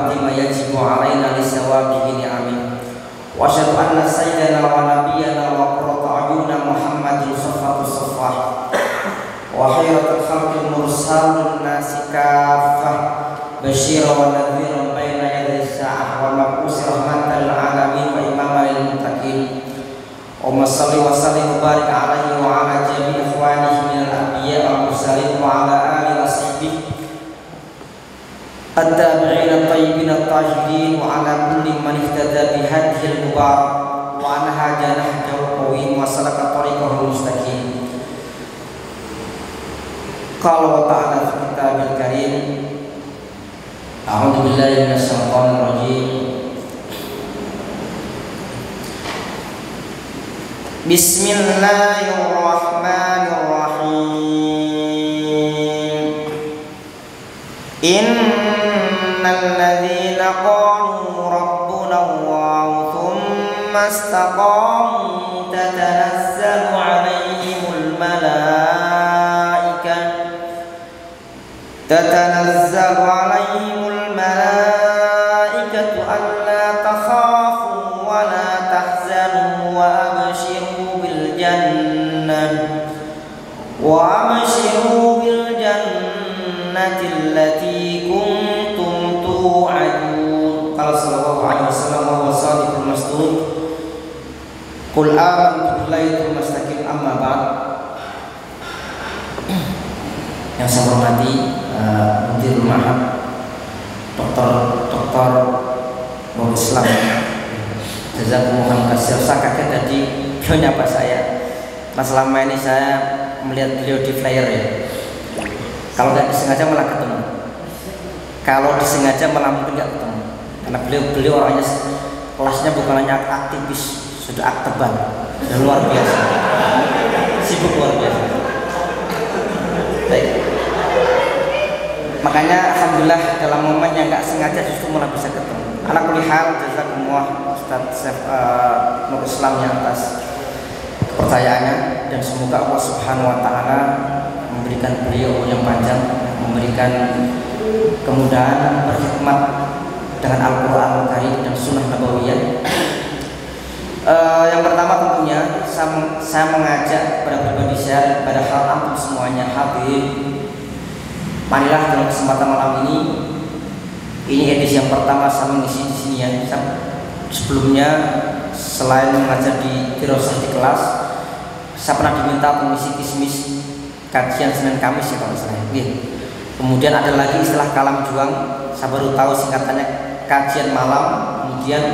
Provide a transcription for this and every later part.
nu'adzima yajibu alaina lisawabihi ni'amin. Wa asyhadu anna sayyidana wa nabiyyana wa qurrata a'yunina Muhammadin safwatus saffah wa khairatul khalqi mursalun nasi kaffah basyira wa nadhira baina yaday sa'ah wa mab'us rahmatan lil alamin wa imaman lil muttaqin. Allahumma shalli wa sallim wa barik alaihi wa ala jami'i ikhwanihi minal anbiya wal mursalin wa ala alihi wa sahbihi at-tabi'in at-tayyibin at-tahirin wa ala kulli man ihtada bi hadhil mubarak wa anhaja nahjahu qawim wa salaka tariqahul mustaqim. Qala ta'ala fi kitabil karim, a'udzu billahi minasy syaithanir rajim. Bismillahirrahmanirrahim. Innal ladzina qalu rabbuna Allah tsumma istaqamu tatanazzalu 'alaihimul malaikatu alla takhafu wa la tahzanu wa abshiru bil jannati allati kuntum tu'adun. Qala sallallahu alaihi wasallam wa sadiqul masduq. Qul amantu billahi tsumma istaqim, amma ba'd. Yang saya hormati Mudirul Ma'had Dr. Nur Islam, jazakumullah khairan. Saya kaget tadi beliau nyapa saya. Nah, selama ini saya melihat beliau di flyer ya. Kalau nggak disengaja malah ketemu. Kalau disengaja malah mungkin nggak ketemu. Karena beliau orangnya kelasnya bukan hanya aktivis, sudah akteban, sudah luar biasa, sibuk luar biasa. Baik. Makanya alhamdulillah dalam momen yang nggak sengaja justru malah bisa ketemu. Ala kulli hal, jazakumullah Ustaz Nur Islam yang atas kepercayaannya, dan semoga Allah Subhanahu wa taala memberikan beliau yang panjang, memberikan kemudahan berkhidmat dengan Al-Qur'an Al-Karim dan Sunnah Nabawiyah. Yang pertama tentunya saya mengajak kepada pribadi saya, pada hal antum semuanya hadir. Marilah dalam kesempatan malam ini edisi yang pertama saya mengisi di sini ya. Sebelumnya selain mengajar di dirosah di kelas, saya pernah diminta mengisi kismis kajian Senin Kamis ya kalau salah. Kemudian ada lagi istilah kalam juang, saya baru tahu singkatannya kajian malam, kemudian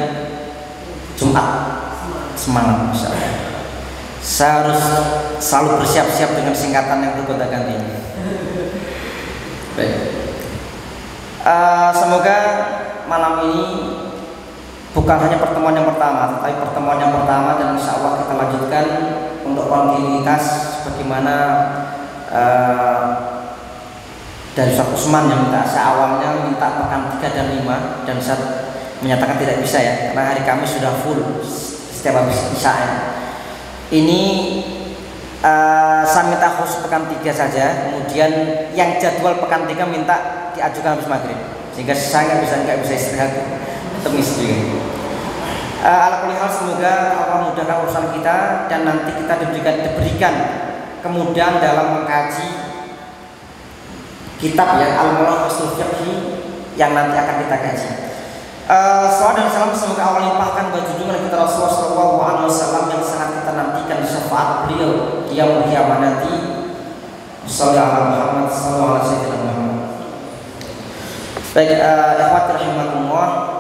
Jumat semalam. Saya harus selalu bersiap-siap dengan singkatan yang bergonta-ganti. Baik. Semoga malam ini bukan hanya pertemuan yang pertama, tetapi pertemuan yang pertama, dan insya Allah kita lanjutkan untuk kontinuitas sebagaimana dari Ustaz Usman yang minta. Saya awalnya minta pekan 3 dan 5, dan saya menyatakan tidak bisa ya, karena hari Kamis sudah full setiap habis isya ya. Ini saya minta khusus pekan 3 saja, kemudian yang jadwal pekan 3 minta diajukan habis maghrib, sehingga saya nggak bisa istirahat untuk istri. Ala kulli hal, semoga Allah mudahkan urusan kita dan nanti kita diberikan kemudahan dalam mengkaji kitab ya Al-Mulakhasul Fiqhi yang nanti akan kita kaji. Salawat dan salam semoga Allah limpahkan junjungan kita Rasulullah SAW yang sangat kita nantikan di syafaat beliau di yaumul qiyamah nanti. Shallallahu ala Muhammad sallallahu alaihi wasallam. Baik, ikhwati rahimakumullah.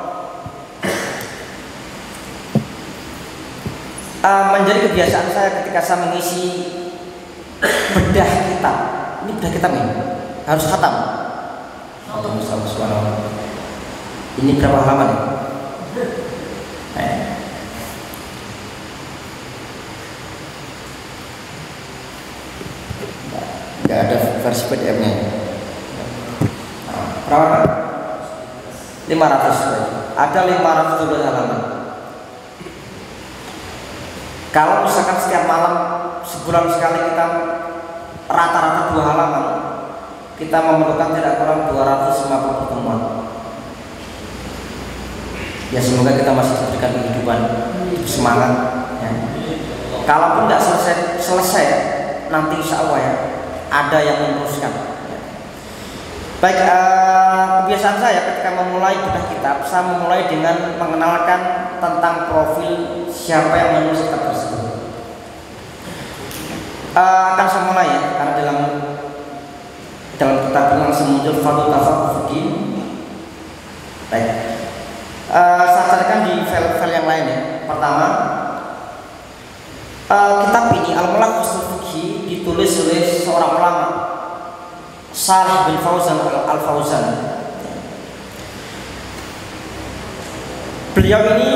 Menjadi kebiasaan saya ketika saya mengisi bedah kitab. Ini bedah kitab ini harus khatam. Allah subhanahu. Ini berapa halaman ya? Nggak ada versi PDF-nya. Berapa? 500. Ada 512 halaman. Kalau misalkan setiap malam sebulan sekali kita rata-rata 2 halaman, kita memerlukan tidak kurang 250 pertemuan. Ya semoga kita masih diberikan kehidupan, semangat. Ya. Kalaupun tidak selesai nanti insya Allah ya ada yang meneruskan. Ya. Baik, kebiasaan saya ketika memulai bedah kitab, saya memulai dengan mengenalkan tentang profil siapa yang menulis kitab tersebut. Akan saya mulai ya, karena dalam kitab ini langsung muncul Fadhul Tafaqquh Fiddin. Baik, saya carikan di file-file yang lain ya. Pertama, kitab ini Al-Mulakhas Fiqhi ditulis oleh seorang ulama, Shalih bin Fauzan Al-Fauzan. Beliau ini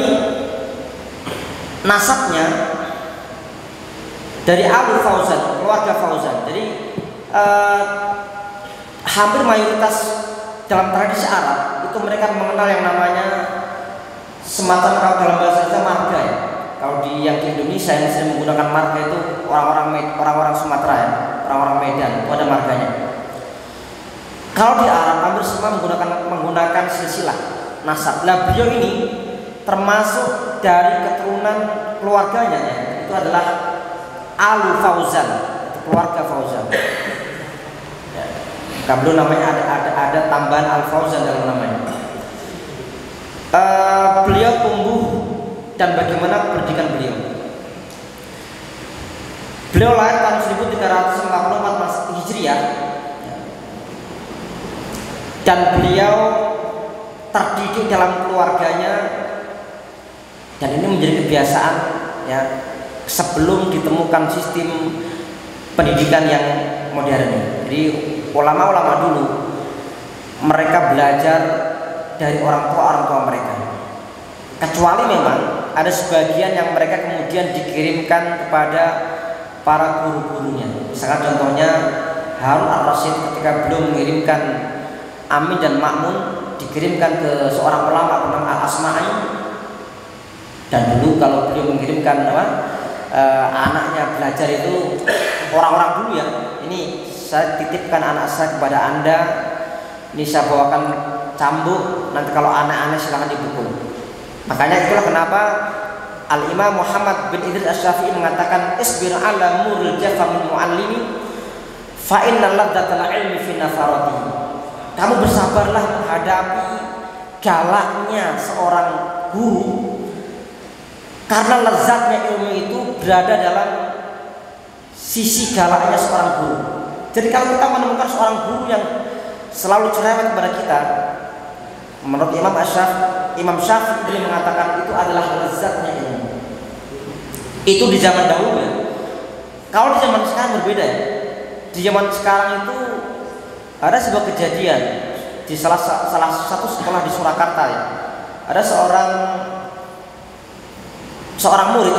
nasabnya dari Abu Fauzan, keluarga Fauzan. Jadi hampir mayoritas dalam tradisi Arab itu mereka mengenal yang namanya semacam, kalau dalam bahasa Indonesia marga ya. Kalau yang di Indonesia yang sering menggunakan marga itu orang-orang Sumatera ya, orang-orang Medan itu ada marganya. Kalau di Arab hampir semua menggunakan silsilah nasab. Nah, beliau ini termasuk dari keturunan keluarganya ya, itu adalah Alu Fauzan, keluarga Fauzan. Kabel namanya ada tambahan Al Fauzan dalam namanya. Beliau tumbuh dan bagaimana pendidikan beliau. Beliau lahir tahun 1344 Hijriah dan beliau terdidik dalam keluarganya, dan ini menjadi kebiasaan ya sebelum ditemukan sistem pendidikan yang modern. Jadi ulama-ulama dulu mereka belajar dari orang tua mereka, kecuali memang ada sebagian yang mereka kemudian dikirimkan kepada para guru-gurunya. Misalkan contohnya Harun Ar-Rasyid ketika beliau mengirimkan Amin dan Ma'mun, dikirimkan ke seorang ulama bernama Al-Asma'i. Dan dulu kalau beliau mengirimkan anaknya belajar itu orang-orang dulu ya, ini saya titipkan anak saya kepada Anda, ini saya bawakan cambuk, nanti kalau aneh-aneh silahkan dipukul. Makanya itulah kenapa Al-Imam Muhammad bin Idris Asy-Syafi'i mengatakan isbir ala muril jafa min muallimi fa innal ladzatal ilmi fi nafarati. Kamu bersabarlah menghadapi galaknya seorang guru, karena lezatnya ilmu itu berada dalam sisi galaknya seorang guru. Jadi kalau kita menemukan seorang guru yang selalu cerewet kepada kita, menurut Imam Syafi'i beliau mengatakan itu adalah lezatnya ilmu. Itu di zaman dahulu ya. Kalau di zaman sekarang berbeda ya. Di zaman sekarang itu ada sebuah kejadian di salah satu sekolah di Surakarta ya. Ada seorang murid,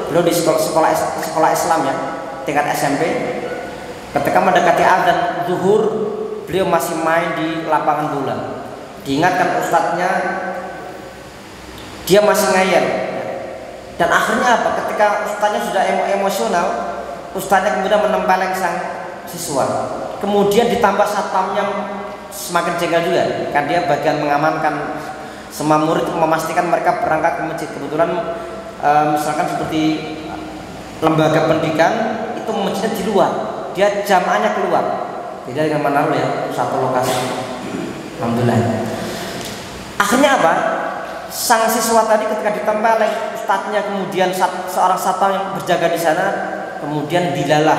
beliau di sekolah Islam ya, tingkat SMP. Ketika mendekati azan zuhur, beliau masih main di lapangan bola. Diingatkan ustadznya, dia masih ngeyel. Dan akhirnya apa? Ketika ustadznya sudah emosional, ustadznya kemudian menempeleng sang siswa. Kemudian ditambah satpam yang semakin jengkel juga, kan dia bagian mengamankan semua murid, memastikan mereka berangkat ke masjid. Kebetulan misalkan seperti lembaga pendidikan itu masjidnya di luar, dia jamaahnya keluar, tidak dengan mana ya, satu lokasi. Alhamdulillah. Akhirnya apa? Sang siswa tadi ketika ditempeleng ustadznya, kemudian seorang satpam yang berjaga di sana, kemudian dilalah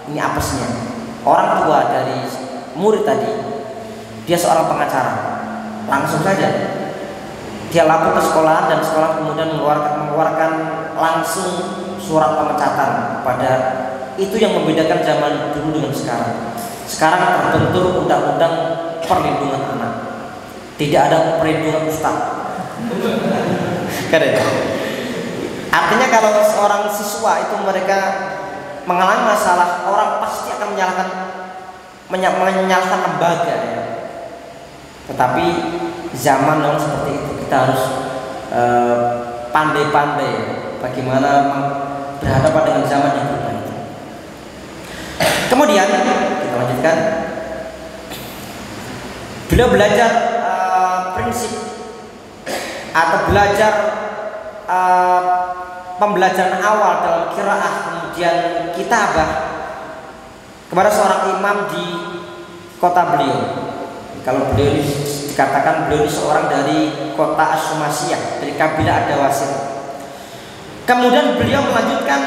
ini apesnya. Orang tua dari murid tadi, dia seorang pengacara, langsung saja dia lapor ke sekolah, dan sekolah kemudian mengeluarkan langsung surat pemecatan pada. Itu yang membedakan zaman dulu dengan sekarang. Sekarang terbentur undang-undang perlindungan anak, tidak ada perlindungan ustaz. Artinya kalau seorang siswa itu mereka mengalami masalah, orang pasti akan menyalahkan lembaga ya. Tetapi zaman yang seperti itu kita harus pandai-pandai bagaimana berhadapan dengan zaman yang berubah. Kemudian kita lanjutkan. Beliau belajar prinsip atau belajar pembelajaran awal dalam qiraah kemudian kitabah kepada seorang imam di kota beliau. Kalau beliau ini dikatakan beliau ini seorang dari kota As-Sumasiyah, dari kabilah Ad-Dawasir. Kemudian beliau melanjutkan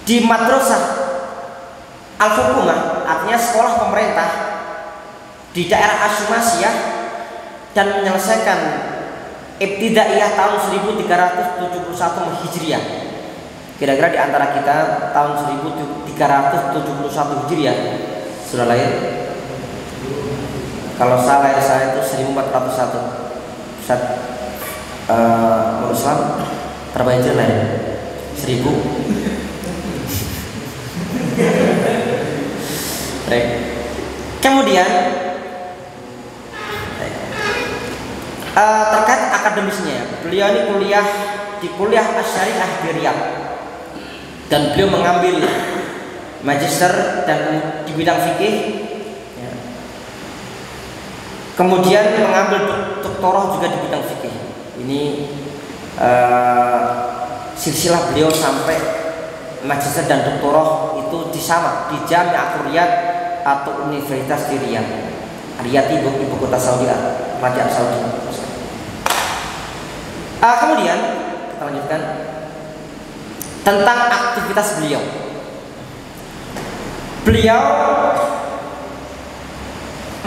di madrasah Al-Hukumah, artinya sekolah pemerintah di daerah As-Sumasiyah, dan menyelesaikan ibtidaiyah tahun 1371 Hijriah. Kira-kira di antara kita tahun 1371 Hijriah sudah lahir. Kalau lahir saya itu 1401. Ustaz Islam berapa Hijriah lahir? 1000. Baik. Kemudian terkait akademisnya, beliau ini kuliah di kuliah Asy-Syariah di Riyadh, dan beliau mengambil magister dan di bidang fikih, ya. Kemudian mengambil doktorah juga di bidang fikih. Ini silsilah beliau sampai magister dan doktorah itu di sama di Jami'atul Riyadh atau Universitas di Riyadh. Riyadh ibu kota Saudi, Kerajaan Saudi. Kemudian kita lanjutkan tentang aktivitas beliau. Beliau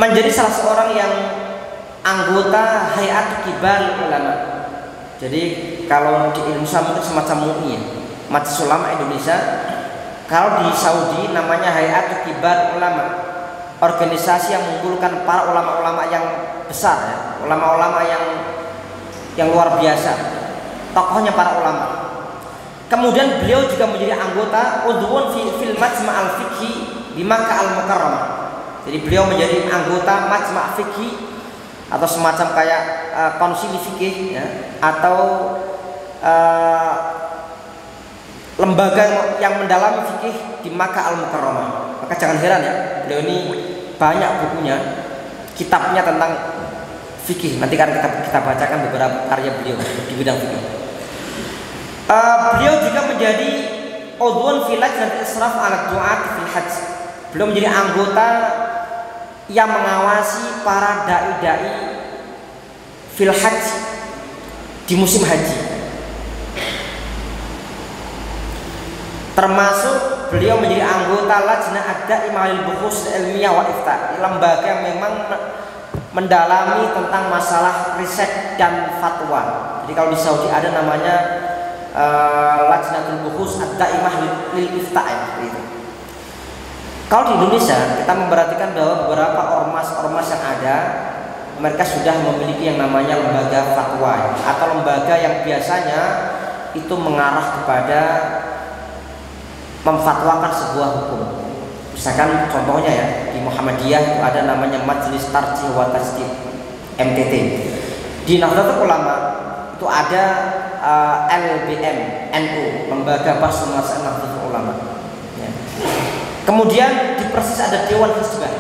menjadi salah seorang yang anggota Hayat Kibar Ulama. Jadi kalau di Indonesia mungkin semacam MUI, Majelis Ulama Indonesia. Kalau di Saudi namanya Hayat Kibar Ulama, organisasi yang mengumpulkan para ulama-ulama yang besar, ya. Ulama-ulama yang luar biasa, tokohnya para ulama. Kemudian beliau juga menjadi anggota udhun fil Majma' al-Fiqhi di Makkah al-Mukarramah. Jadi beliau menjadi anggota Majma' Fiqhi atau semacam kayak konsili fikih, ya, atau lembaga yang mendalami fikih di Makkah al-Mukarramah. Maka jangan heran ya, beliau ini banyak bukunya, kitabnya tentang fikih. Nanti kan kita bacakan beberapa karya beliau di bidang fikih. Beliau juga menjadi udhun fi lajnat israf ala du'at fil hajj. Beliau menjadi anggota yang mengawasi para dai-dai fil hajj di musim haji. Termasuk beliau menjadi anggota Lajnah Ad-Daimah lil Buhus Ilmiyah wa Ifta, lembaga yang memang mendalami tentang masalah riset dan fatwa. Jadi kalau di Saudi ada namanya Lajnatul Buhus Ad-Daimah lil Ifta, gitu. Kalau di Indonesia kita memperhatikan bahwa beberapa ormas-ormas yang ada, mereka sudah memiliki yang namanya lembaga fatwa atau lembaga yang biasanya itu mengarah kepada memfatwakan sebuah hukum. Misalkan contohnya ya, di Muhammadiyah itu ada namanya Majelis Tarjih wa Tasdid, MTT. Di Nahdlatul Ulama itu ada LBM, NU, Lembaga Bahs Masail Nahdlatul Ulama, ya. Kemudian di Persis ada Dewan Hizbah.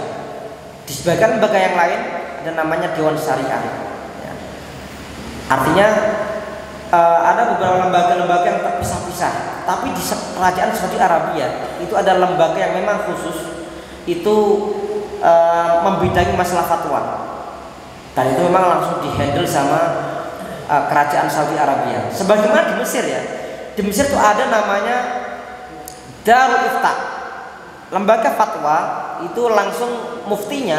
Di sebagian lembaga yang lain ada namanya Dewan Syariah, ya. Artinya ada beberapa lembaga-lembaga yang terpisah-pisah. Tapi di kerajaan Saudi Arabia itu ada lembaga yang memang khusus itu membidangi masalah fatwa, dan itu memang langsung dihandle sama kerajaan Saudi Arabia. Sebagaimana di Mesir ya, di Mesir itu ada namanya Darul Ifta, lembaga fatwa itu langsung muftinya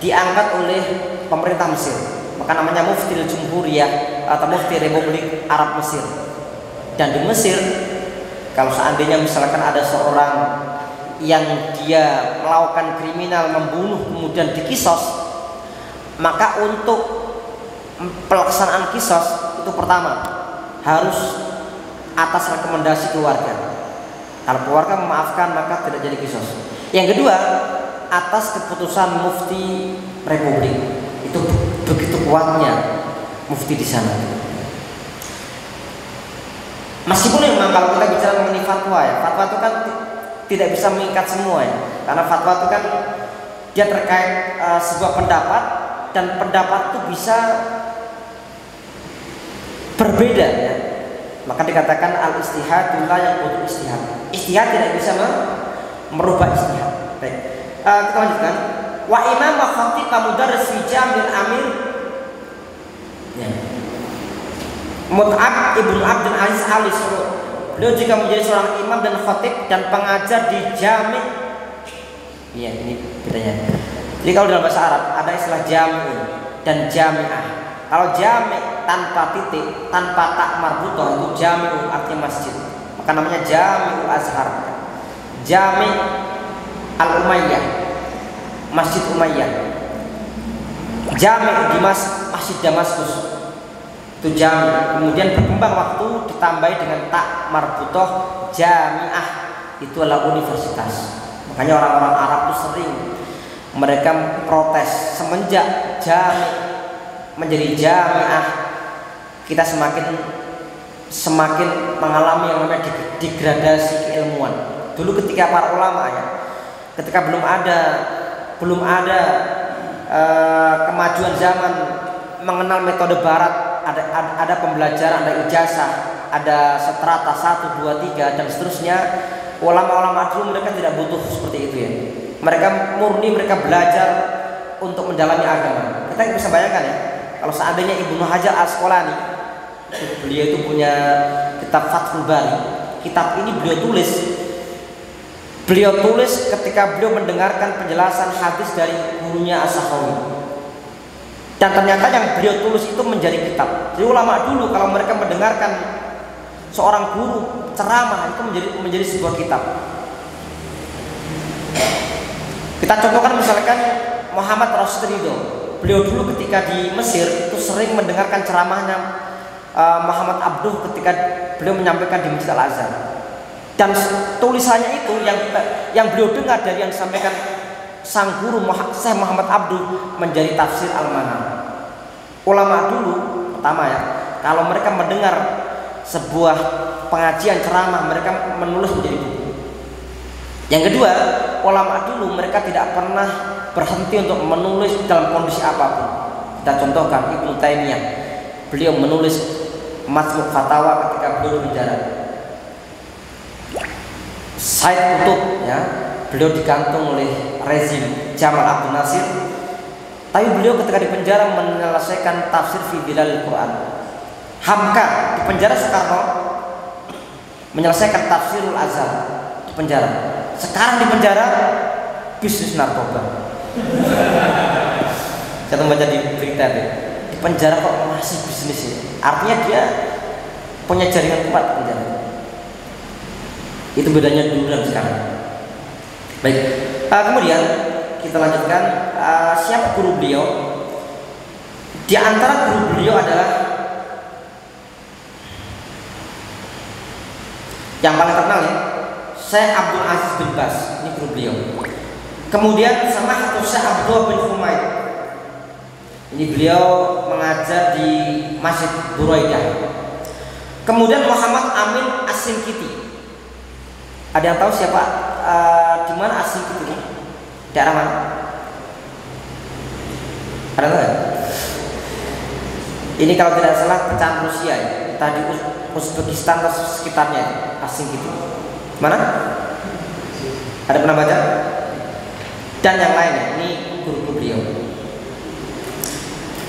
diangkat oleh pemerintah Mesir, maka namanya Muftil Jumhuriyah atau Mufti Republik Arab Mesir. Dan di Mesir, kalau seandainya misalkan ada seorang yang dia melakukan kriminal, membunuh kemudian dikisos, maka untuk pelaksanaan kisos itu pertama harus atas rekomendasi keluarga. Kalau keluarga memaafkan maka tidak jadi kisos. Yang kedua, atas keputusan Mufti Republik. Itu begitu kuatnya mufti di sana. Meskipun memang kalau kita bicara mengenai fatwa ya, fatwa itu kan tidak bisa mengikat semua ya, karena fatwa itu kan dia terkait sebuah pendapat, dan pendapat itu bisa berbeda ya. Maka dikatakan al-istihad la yaqutu istihad. Istihad tidak bisa merubah istihad. Baik. Kita lanjutkan. Wa imam wa khatib mudarris fi Jamil Amir. Ya. Mut'ab ibnu Abdul Aziz al-Isra. Beliau juga menjadi seorang imam dan khatib dan pengajar di Jami'. Iya, ini bedanya. Jadi kalau dalam bahasa Arab ada istilah jami' dan jami'ah. Kalau jami' tanpa titik, tanpa tak marbutoh itu jami'u artinya masjid. Maka namanya Jami'ul Azhar. Jami' Al-Umayyah, Masjid Umayyah. Jami' di Masjid Damaskus. Itu jami'. Kemudian berkembang waktu ditambahi dengan tak marbutoh jami'ah. Itu adalah universitas. Makanya orang-orang Arab itu sering mereka protes semenjak jami' menjadi jami'ah, kita semakin mengalami yang namanya degradasi keilmuan. Dulu ketika para ulama ya, ketika belum ada kemajuan zaman mengenal metode barat, ada pembelajaran, ada ijazah, ada strata 1, 2, 3 dan seterusnya. Ulama-ulama dulu mereka tidak butuh seperti itu ya. Mereka belajar untuk mendalami agama. Kita bisa bayangkan ya, kalau seandainya Ibnu Hajar Al-Asqalani, beliau itu punya kitab Fathul Bari. Kitab ini beliau tulis ketika beliau mendengarkan penjelasan hadis dari gurunya As-Sakhawi. Dan ternyata yang beliau tulis itu menjadi kitab. Jadi ulama dulu kalau mereka mendengarkan seorang guru ceramah itu menjadi sebuah kitab. Kita contohkan misalkan Muhammad Rasyid Ridho. Beliau dulu ketika di Mesir itu sering mendengarkan ceramahnya Muhammad Abduh ketika beliau menyampaikan di Masjid Al-Azhar. Dan tulisannya itu yang beliau dengar dari yang disampaikan sang guru Syekh Muhammad Abduh menjadi tafsir Al-Manam. Ulama dulu pertama ya, kalau mereka mendengar sebuah pengajian ceramah mereka menulis menjadi buku. Yang kedua, ulama dulu mereka tidak pernah berhenti untuk menulis dalam kondisi apapun. Kita contohkan Ibnu Taimiyah, beliau menulis Majmu' Fatawa ketika beliau di penjara. Said Qutb ya, beliau digantung oleh rezim Jamal Abdul Nasir, tapi beliau ketika di penjara menyelesaikan tafsir fi Bilalil Quran. Hamka di penjara Soekarno menyelesaikan tafsirul Azhar di penjara. Sekarang di penjara bisnis narkoba. Saya baca di berita deh, di penjara kok masih bisnis ya? Artinya dia punya jaringan kuat di penjara. Itu bedanya dulu dan sekarang. Baik, kemudian kita lanjutkan. Siapa guru beliau? Di antara guru beliau adalah yang paling terkenal ya, Syekh Abdul Aziz bin Baz, ini guru beliau. Kemudian sama Syekh Abdullah bin Humaid. Ini beliau mengajar di Masjid Buraidah. Kemudian Muhammad Amin As-Sinkiti. Ada yang tahu siapa di mana As-Sinkiti? Daerah mana? Ada tahu ya? Ini kalau tidak salah pecahan Rusia ya. Tadi Uzbekistan atau sekitarnya As-Sinkiti. Mana? Ada pernah baca? Dan yang lainnya, ini guru beliau.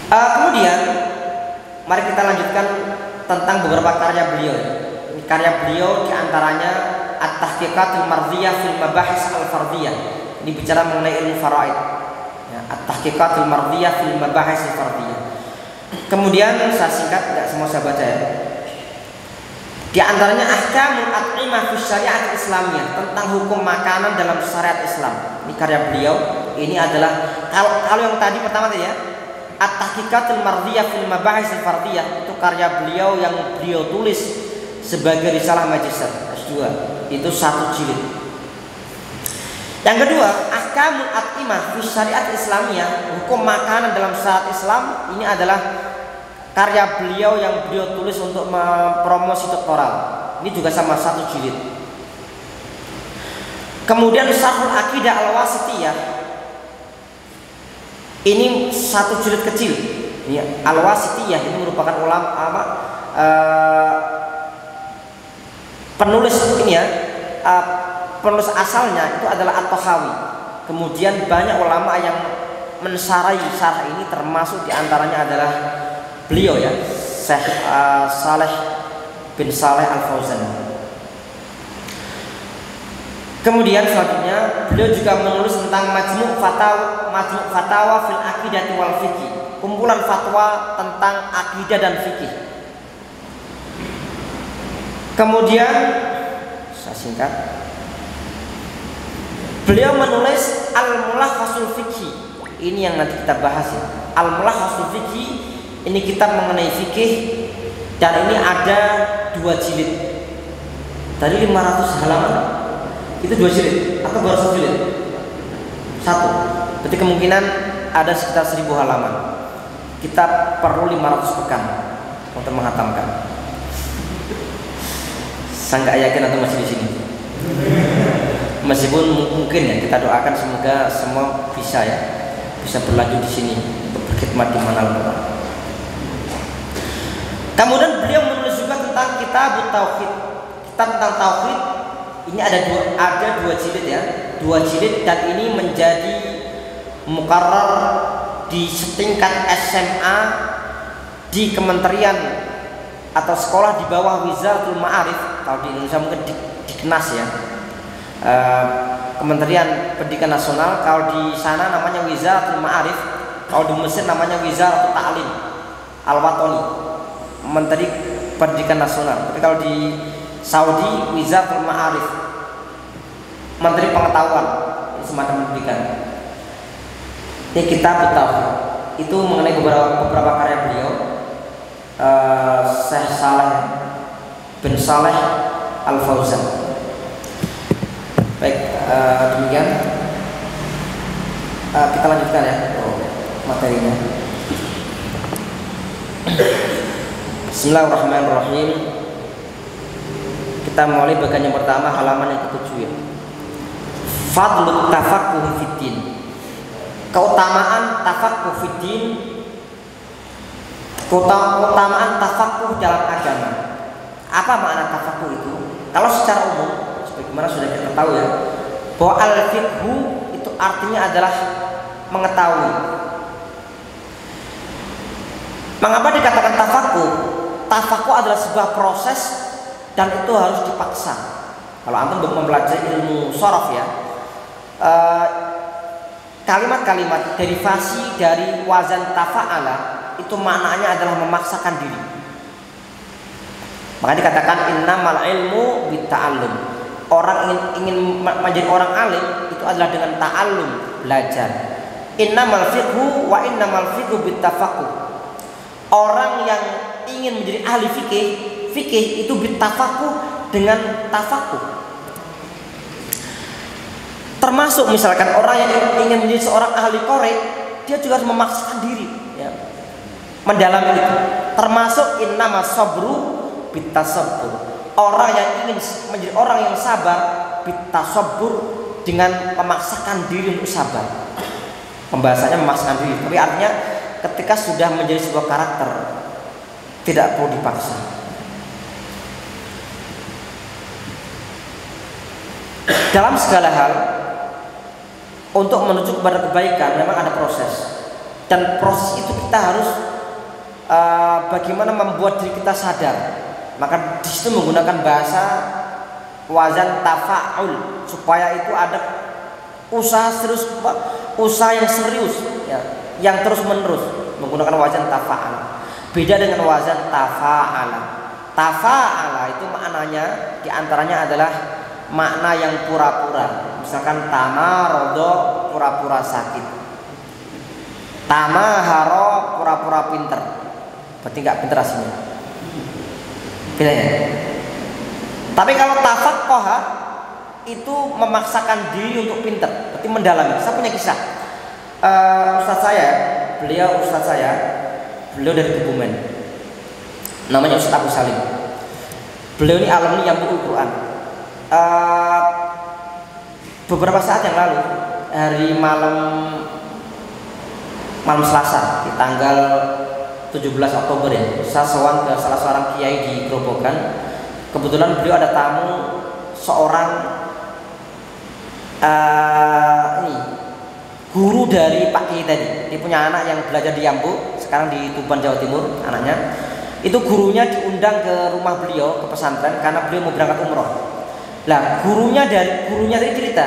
Kemudian mari kita lanjutkan tentang beberapa karya beliau. Ini karya beliau diantaranya At-Tahqiqatul Mardhiyah fil Mabahis Al-Fardhiyah. Ini bicara mengenai ilmu faraid. Ya, At-Tahqiqatul Mardhiyah fil Mabahis Al-Fardhiyah. Kemudian saya singkat, tidak semua saya baca ya. Di antaranya Ahkamul At'imah fi Syariat Islamiyah, tentang hukum makanan dalam syariat Islam. Ini karya beliau. Ini adalah kalau yang tadi pertama tadi ya, At-Tahqiqatul Mardhiyah fil Mabahis Al-Fardhiyah, itu karya beliau yang beliau tulis sebagai risalah magister S2. Itu 1 jilid. Yang kedua, Ahkamul At'imah fi Syariat Islamiyah, hukum makanan dalam syariat Islam. Ini adalah karya beliau yang beliau tulis untuk mempromosi doktoral. Ini juga sama 1 jilid. Kemudian Syarhul Aqidah Al-Wasithiyah. Ini 1 jilid kecil. Al-Wasithiyah ini merupakan ulama penulis ini ya, penulis asalnya itu adalah At-Tahawi. Kemudian banyak ulama yang mensarai syarah ini, termasuk diantaranya adalah beliau ya, Syekh Saleh bin Saleh Al-Fauzan. Kemudian selanjutnya beliau juga menulis tentang Majmu' Fatawa fil Aqidati wal Fiqh, kumpulan fatwa tentang akidah dan fikih. Kemudian saya singkat, beliau menulis Al-Mulakhasul Fiqhi. Ini yang nanti kita bahas ya. Al-Mulakhasul Fiqhi ini kitab mengenai fikih, dan ini ada 2 jilid. Tadi 500 halaman. Itu 2 jilid atau baru 1 jilid? 1. Berarti kemungkinan ada sekitar 1000 halaman. Kita perlu 500 pekan untuk menghatamkan. Saya nggak yakin atau masih di sini. Meskipun mungkin ya, kita doakan semoga semua bisa ya, bisa berlanjut di sini untuk berkhidmat di mana pun. Kemudian beliau menulis juga tentang kitab tauhid, kitab tentang tauhid. Ini ada dua jilid ya, 2 jilid, dan ini menjadi muqarrar di setingkat SMA di kementerian atau sekolah di bawah Wizaratul Ma'arif. Kalau di Indonesia mungkin Diknas ya, Kementerian Pendidikan Nasional. Kalau di sana namanya Wizaratul Ma'arif, kalau di Mesir namanya Wizaratul Ta'lim Al-Watani, Menteri Pendidikan Nasional. Tapi kalau di Saudi Wizaratul Ma'arif, Menteri Pengetahuan, semacam pendidikan. Ini kitab tauhid. Itu mengenai beberapa karya beliau, Syekh Saleh bin Saleh Al-Fauzan. Baik, demikian kita lanjutkan ya materinya. Bismillahirrahmanirrahim. Kita mulai bagian yang pertama, halaman yang ke-7 ya. Fadlut tafaqquh fiddin. Keutamaan tafaqquh fiddin, keutamaan tafaqquh dalam agama. Apa makna tafaqquh itu? Kalau secara umum, sebagaimana sudah kita tahu ya, bahwa al-fiqhu itu artinya adalah mengetahui. Mengapa dikatakan tafaqquh? Tafaqquh adalah sebuah proses dan itu harus dipaksa. Kalau antum mempelajari ilmu sharaf ya, kalimat-kalimat derivasi dari wazan tafa'ala itu maknanya adalah memaksakan diri. Maka dikatakan innamal ilmu bitta'allum. Orang ingin menjadi orang alim itu adalah dengan ta'allum, belajar. Innamal fiqhu wa innamal fiqhu bittafaqquh. Orang yang ingin menjadi ahli fikih itu bittafaqquh, dengan tafaqquh. Termasuk misalkan orang yang ingin menjadi seorang ahli korek, dia juga harus memaksakan diri ya, mendalami itu. Termasuk innamas sabru bitasabbur. Orang yang ingin menjadi orang yang sabar bitasabbur, dengan memaksakan diri untuk sabar. Pembahasannya memaksakan diri, tapi artinya ketika sudah menjadi sebuah karakter tidak perlu dipaksa. Dalam segala hal, untuk menuju kepada kebaikan memang ada proses, dan proses itu kita harus bagaimana membuat diri kita sadar. Maka di situ menggunakan bahasa wazan tafa'ul, supaya itu ada usaha serius, usaha yang serius ya, yang terus menerus, menggunakan wazan tafa'al. Beda dengan wazan tafa'ala. Tafa'ala itu maknanya diantaranya adalah makna yang pura-pura. Misalkan tamarodo, pura-pura sakit. Tamaharo, pura-pura pinter. Berarti nggak pinter aslinya. Beda ya. Tapi kalau tafaqqaha itu memaksakan diri untuk pinter, berarti mendalami. Saya punya kisah. Ustadz saya, beliau dari Kebumen. Namanya Ustadz Abu Salim. Beliau ini alumni yang Quran. Beberapa saat yang lalu, hari malam Selasa di tanggal 17 Oktober ya, saya sowan ke salah seorang kiai di Grobogan. Kebetulan beliau ada tamu seorang guru dari Pak Kiai tadi. Dia punya anak yang belajar di Yambu, sekarang di Tuban, Jawa Timur anaknya. Itu gurunya diundang ke rumah beliau, ke pesantren, karena beliau mau berangkat umroh. Lah gurunya tadi cerita,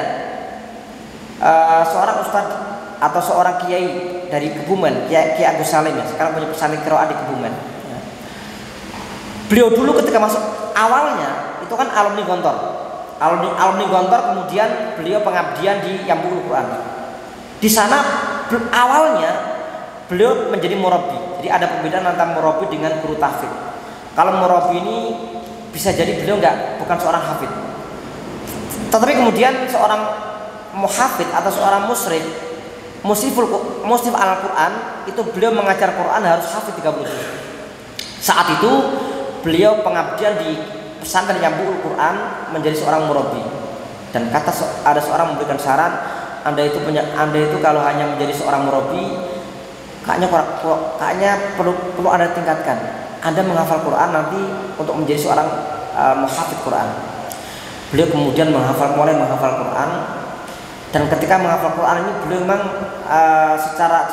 seorang ustadz atau seorang kiai dari Kebumen, Kiai Agus Salim ya, sekarang punya pesantren qiraat di Kebumen. Beliau dulu ketika masuk awalnya itu kan alumni Gontor, kemudian beliau pengabdian di Yambul Quran. Di sana awalnya beliau menjadi murabi. Jadi ada perbedaan antara murabi dengan guru tahfidz. Kalau murabi ini bisa jadi beliau bukan seorang hafidz, tetapi kemudian seorang muhafidz atau seorang musyrif al-Quran, itu beliau mengajar Quran harus hafidz 30 juz. Saat itu beliau pengabdian di pesantren Yambul Quran menjadi seorang murabi. Dan ada seorang memberikan saran, Anda itu kalau hanya menjadi seorang murabi, kayaknya perlu Anda tingkatkan. Anda menghafal Quran nanti untuk menjadi seorang muhafidz Quran. Beliau kemudian mulai menghafal Quran, dan ketika menghafal Quran ini beliau memang secara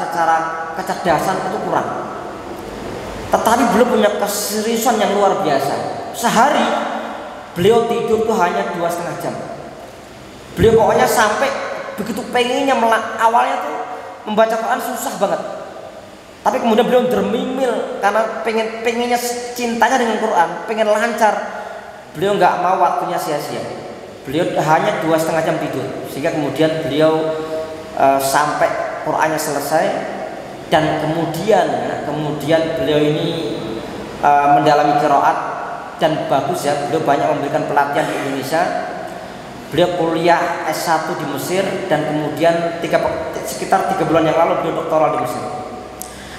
kecerdasan itu kurang. Tetapi beliau punya keseriusan yang luar biasa. Sehari beliau tidur tuh hanya 2,5 jam. Beliau pokoknya sampai begitu pengennya awalnya tuh membaca Quran susah banget. Tapi kemudian beliau dermimil karena pengennya cintanya dengan Quran, pengen lancar. Beliau nggak mau waktunya sia-sia. Beliau hanya 2,5 jam tidur, sehingga kemudian beliau sampai Qurannya selesai. Dan kemudian beliau ini mendalami qiraat dan bagus ya. Beliau banyak memberikan pelatihan di Indonesia. Beliau kuliah S1 di Mesir, dan kemudian sekitar 3 bulan yang lalu beliau doktoral di Mesir.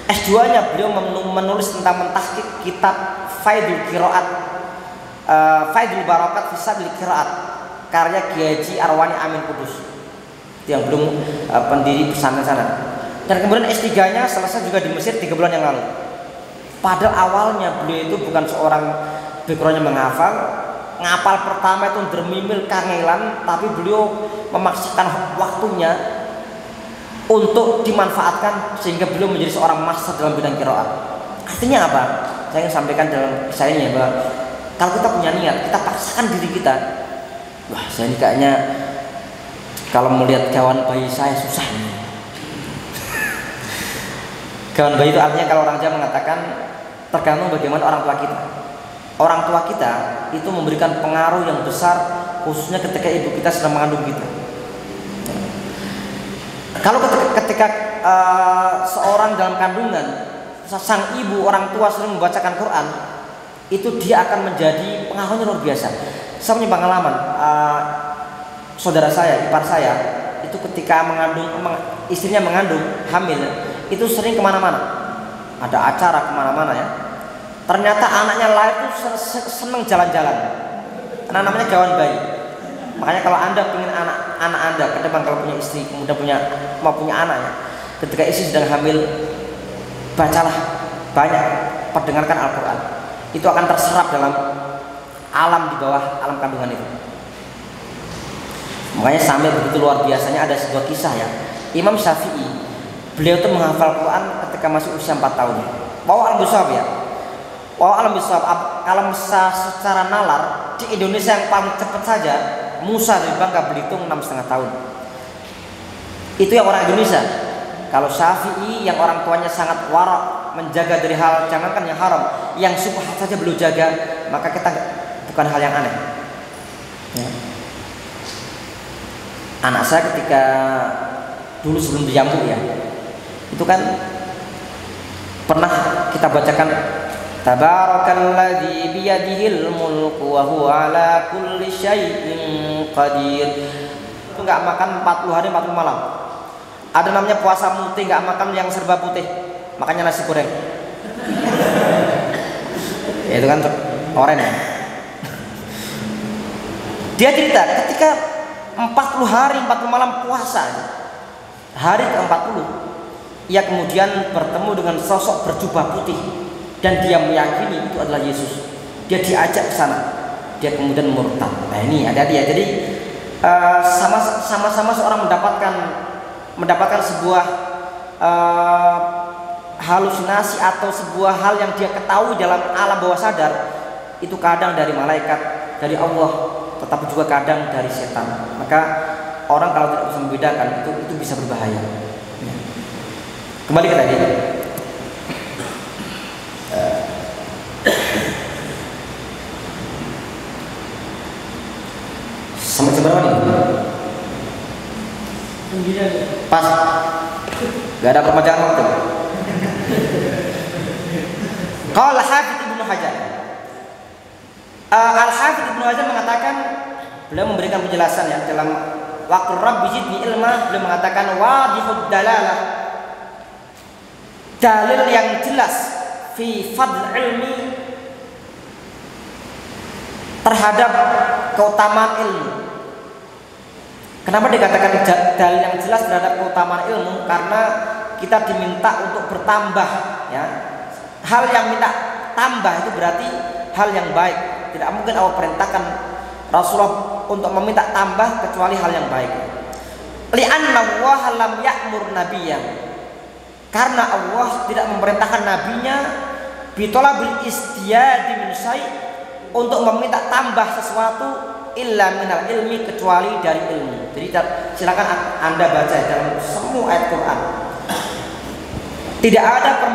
S2-nya beliau menulis tentang mentahqiq kitab Faidul Barakat fi Sabil Qiraat karya Kiai Haji Arwani Amin Kudus, yang belum pendiri pesantren sana. Dan kemudian S3-nya selesai juga di Mesir 3 bulan yang lalu. Padahal awalnya beliau itu bukan seorang backgroundnya ngapal pertama itu dermimil kangelan, tapi beliau memaksakan waktunya untuk dimanfaatkan sehingga beliau menjadi seorang master dalam bidang qiraat. Artinya apa? Saya ingin sampaikan dalam kisah ini bahwa kalau kita punya niat, kita paksakan diri kita. Wah, saya ini kayaknya kalau melihat kawan bayi saya susah nih. Kawan bayi itu artinya kalau orang Jawa mengatakan tergantung bagaimana orang tua kita. Orang tua kita itu memberikan pengaruh yang besar, khususnya ketika ibu kita sedang mengandung kita. Kalau ketika seorang dalam kandungan, sang ibu, orang tua sering membacakan Quran, itu dia akan menjadi pengaruhnya luar biasa. Saya punya pengalaman, saudara saya, ipar saya, itu ketika istrinya mengandung, hamil, itu sering kemana-mana, ada acara kemana-mana ya. Ternyata anaknya lahir itu seneng jalan-jalan, karena namanya gawan bayi. Makanya kalau Anda ingin anak Anda ke depan, kalau punya istri, kemudian mau punya anak ya, ketika istri sedang hamil, bacalah banyak, perdengarkan Al-Quran. Itu akan terserap dalam alam di bawah alam kandungan itu. Makanya sampai begitu luar biasanya ada sebuah kisah ya. Imam Syafi'i, beliau itu menghafal Quran ketika masih usia 4 tahun. Bawa al-Musab ya. Kalau secara nalar di Indonesia yang paling cepat saja Musa dari Bangka Belitung 6,5 tahun. Itu yang orang Indonesia. Kalau Syafi'i yang orang tuanya sangat wara, menjaga dari hal jangankan yang haram, yang syubhat saja beliau jaga, maka kita bukan hal yang aneh ya. Anak saya ketika dulu sebelum di Yambu ya, itu kan pernah kita bacakan Tabarakalladzi biyadihil mulku wa huwa ala kulli syai'in qadir. Itu enggak makan 40 hari 40 malam. Ada namanya puasa putih, enggak makan yang serba putih. Makanya nasi goreng. Itu kan oren ya. Dia cerita ketika 40 hari 40 malam puasa, hari ke-40 ia kemudian bertemu dengan sosok berjubah putih dan dia meyakini itu adalah Yesus. Dia diajak ke sana, dia kemudian murtad. Nah ini hati-hati ya. Jadi sama-sama seorang mendapatkan sebuah halusinasi atau sebuah hal yang dia ketahui dalam alam bawah sadar, itu kadang dari malaikat, dari Allah, tetapi juga kadang dari setan. Maka orang kalau tidak bisa membedakan itu bisa berbahaya. Kembali ke tadi. Sampai jam berapa nih? Pas. Gak ada perpanjangan waktu. Qala Al-Hafidz Ibnu Hajar. Al-Hafidz Ibnu Hajar mengatakan, beliau memberikan penjelasan ya dalam Waqur Rabbi Zidni Ilma, beliau mengatakan wadihud dalalah, dalil yang jelas fi fadl ilmi, terhadap keutamaan ilmu. Kenapa dikatakan dalil yang jelas terhadap keutamaan ilmu? Karena kita diminta untuk bertambah ya. Hal yang minta tambah itu berarti hal yang baik. Tidak mungkin Allah perintahkan Rasulullah untuk meminta tambah kecuali hal yang baik. Li'anna Allah lam ya'mur nabiyyan, karena Allah tidak memerintahkan nabinya bitolabil istiyadi min syai', untuk meminta tambah sesuatu illa minal ilmi, kecuali dari ilmu. Jadi silakan Anda baca dalam semua ayat Quran. Tidak ada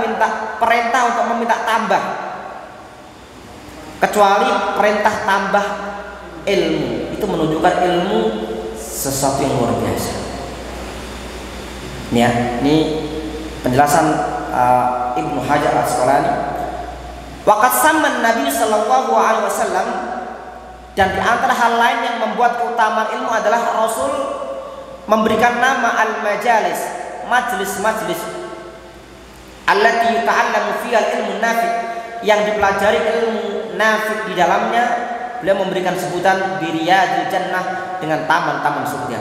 perintah untuk meminta tambah kecuali perintah tambah ilmu. Itu menunjukkan ilmu sesuatu yang luar biasa. Ini ya, ini penjelasan Ibnu Hajar Al-Asqalani. Waqad samman Nabi sallallahu alaihi wasallam, dan di antara hal lain yang membuat keutamaan ilmu adalah Rasul memberikan nama al-majalis, majlis-majlis allati yuta'allamu fiha al-ilmu nafi', yang dipelajari ilmu nafi' di dalamnya. Beliau memberikan sebutan biriyadil jannah, dengan taman-taman surga.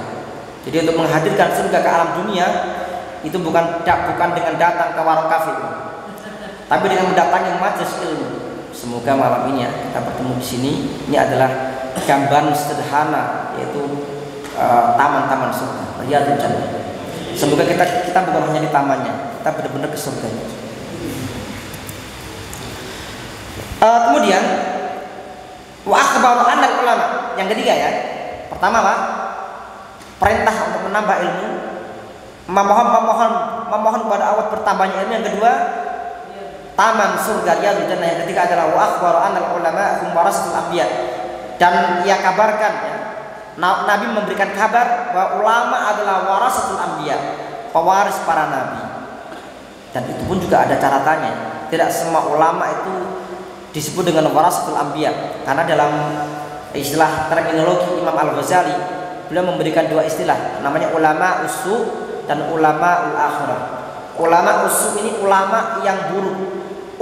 Jadi untuk menghadirkan surga ke alam dunia itu bukan dengan datang ke warung kafe, tapi dengan mendatangi majelis ilmu. Semoga malam ini ya kita bertemu di sini. Ini adalah gambaran sederhana, yaitu taman-taman surga, riyadul jannah. Semoga kita bukan hanya di tamannya, kita benar-benar ke surganya. Kemudian wa akhbaru anal ulama, yang ketiga ya. Pertama Pak, perintah untuk menambah ilmu, memohon kepada Allah bertambahnya ilmu. Yang kedua, taman surga riyadul jannah. Yang ketiga adalah wa akhbaru anal ulama hum warasatul anbiya, dan ia kabarkan ya, Nabi memberikan kabar bahwa ulama adalah warasatul anbiya, pewaris para nabi. Dan itu pun juga ada catatannya. Tidak semua ulama itu disebut dengan warasatul anbiya, karena dalam istilah terminologi Imam Al-Ghazali, beliau memberikan dua istilah, namanya ulama usu dan ulama ul-akhirah. Ulama usu ini ulama yang buruk,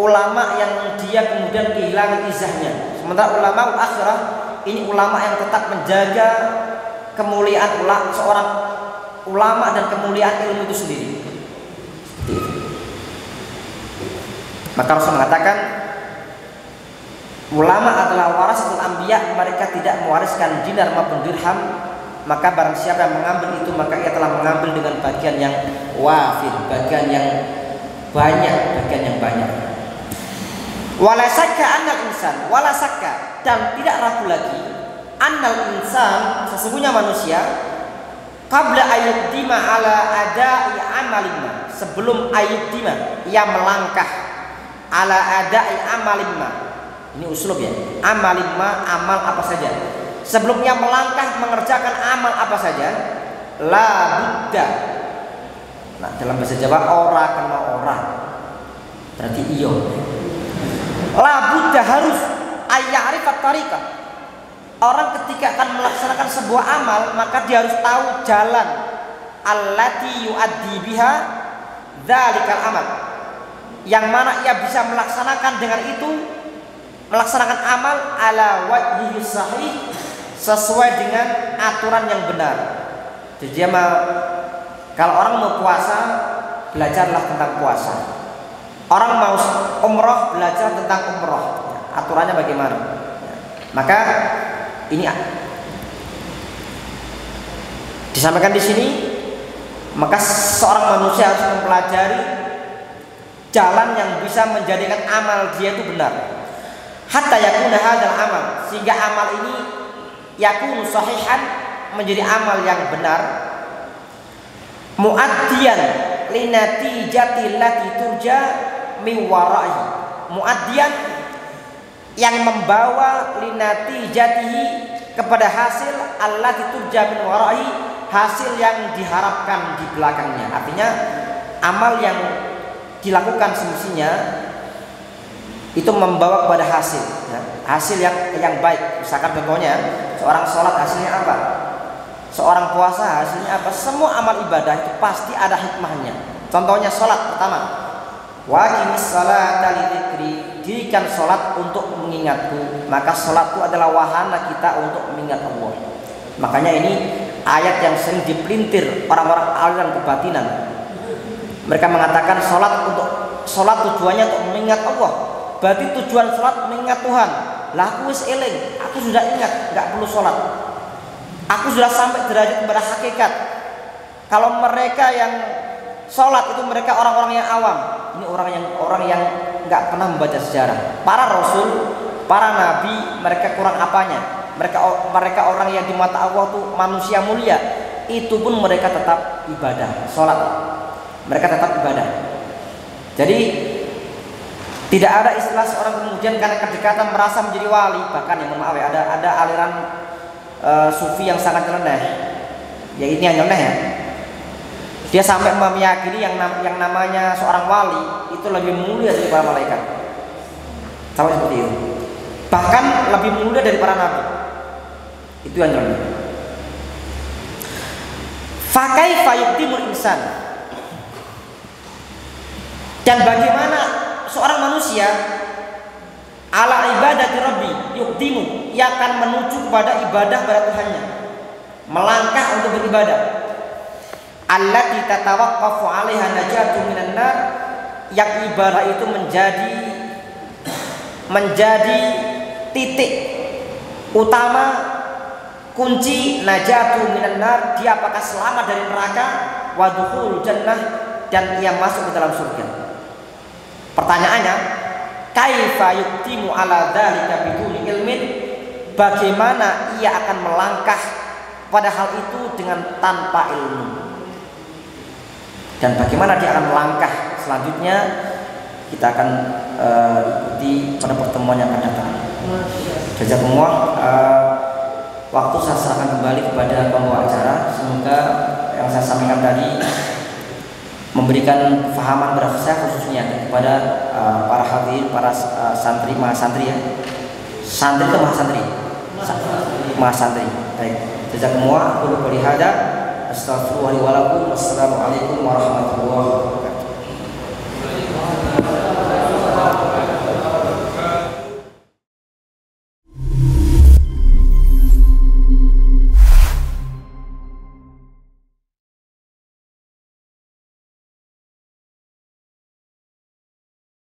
ulama yang dia kemudian kehilangan izahnya. Sementara ulama ul-akhirah ini ulama yang tetap menjaga kemuliaan seorang ulama dan kemuliaan ilmu itu sendiri. Seperti itu. Maka Rasul mengatakan ulama adalah warasatul anbiya, mereka tidak mewariskan dinar maupun dirham. Maka barang siapa yang mengambil itu, maka ia telah mengambil dengan bagian yang wafir, bagian yang banyak. Wala sakka annal insan, wala sakka, dan tidak ragu lagi, annal insan, sesungguhnya manusia, qabla ayyudima ala ada'i amalima, sebelum ayyudima, ia melangkah ala ada'i amalima. Ini uslub ya, amalima, amal apa saja. Sebelumnya melangkah mengerjakan amal apa saja, la budda. Nah, dalam bahasa Jawa ora kena ora, berarti iyo. La budda harus ayya'rifat tariqah. Orang ketika akan melaksanakan sebuah amal, maka dia harus tahu jalan allati yu'addi biha dzalikal amal, yang mana ia bisa melaksanakan dengan itu, melaksanakan amal ala wajhihi sahih, sesuai dengan aturan yang benar. Jadi kalau orang mau puasa belajarlah tentang puasa. Orang mau umroh, belajar tentang umroh, aturannya bagaimana. Maka ini disampaikan di sini. Maka seorang manusia harus mempelajari jalan yang bisa menjadikan amal dia itu benar. Hatta yakuna hadzal amal, sehingga amal ini yakunu sahihan, menjadi amal yang benar, muaddiyan linatijati allati turja min wara'i, muaddiyan yang membawa linatijatihi kepada hasil allati turja min wara'i, hasil yang diharapkan di belakangnya. Artinya amal yang dilakukan semestinya itu membawa kepada hasil, ya, hasil yang baik. Misalkan contohnya seorang sholat hasilnya apa, seorang puasa hasilnya apa. Semua amal ibadah itu pasti ada hikmahnya. Contohnya sholat pertama, wa aqimis sholata lidzikri, dirikan sholat untuk mengingatku. Maka sholat itu adalah wahana kita untuk mengingat Allah. Makanya ini ayat yang sering dipelintir orang-orang aliran kebatinan. Mereka mengatakan sholat tujuannya untuk mengingat Allah. Berarti tujuan sholat mengingat Tuhan. Lah aku wis eling, aku sudah ingat, nggak perlu sholat. Aku sudah sampai derajat kepada hakikat. Kalau mereka yang sholat itu mereka orang-orang yang awam. Ini orang yang nggak pernah membaca sejarah. Para rasul, para nabi, mereka kurang apanya? Mereka orang yang di mata Allah tuh manusia mulia. Itu pun mereka tetap ibadah, sholat. Mereka tetap ibadah. Jadi tidak ada istilah seorang kemudian karena kedekatan merasa menjadi wali. Bahkan yang maaf ya, ada aliran sufi yang sangat nyeleneh. Ya ini yang nyeleneh ya. Dia sampai meyakini yang namanya seorang wali itu lebih mulia dari para malaikat. Sampai seperti itu. Bahkan lebih mulia dari para nabi. Itu yang nyeleneh. Fakaifa yuqtimul insan. Dan bagaimana seorang manusia ala ibadati rabbi yuqdimu, ia akan menuju kepada ibadah pada Tuhannya, melangkah untuk beribadah. Allati tatawaqqafu 'alaiha najatu minan nar, yang ibadah itu menjadi titik utama, kunci najatu minan nar, dia apakah selamat dari neraka, wa dukhul jannah, dan ia masuk ke dalam surga. Pertanyaannya, kaifa yuqtimu ala dzalika biduni ilmin? Bagaimana ia akan melangkah pada hal itu dengan tanpa ilmu? Dan bagaimana dia akan melangkah selanjutnya? Kita akan ikuti pada pertemuan yang akan datang. Jazakumullah. Waktu saya serahkan kembali kepada pembawa acara. Semoga yang saya sampaikan tadi memberikan kefahaman kepada saya, khususnya kepada para hadirin, para santri, mahasantri ya. Santri itu mahasantri. Mahasantri. Baik. Jazakumullah. Qul qouli hadza astaghfirullahi wa lakum. Wassalamualaikum warahmatullahi wabarakatuh.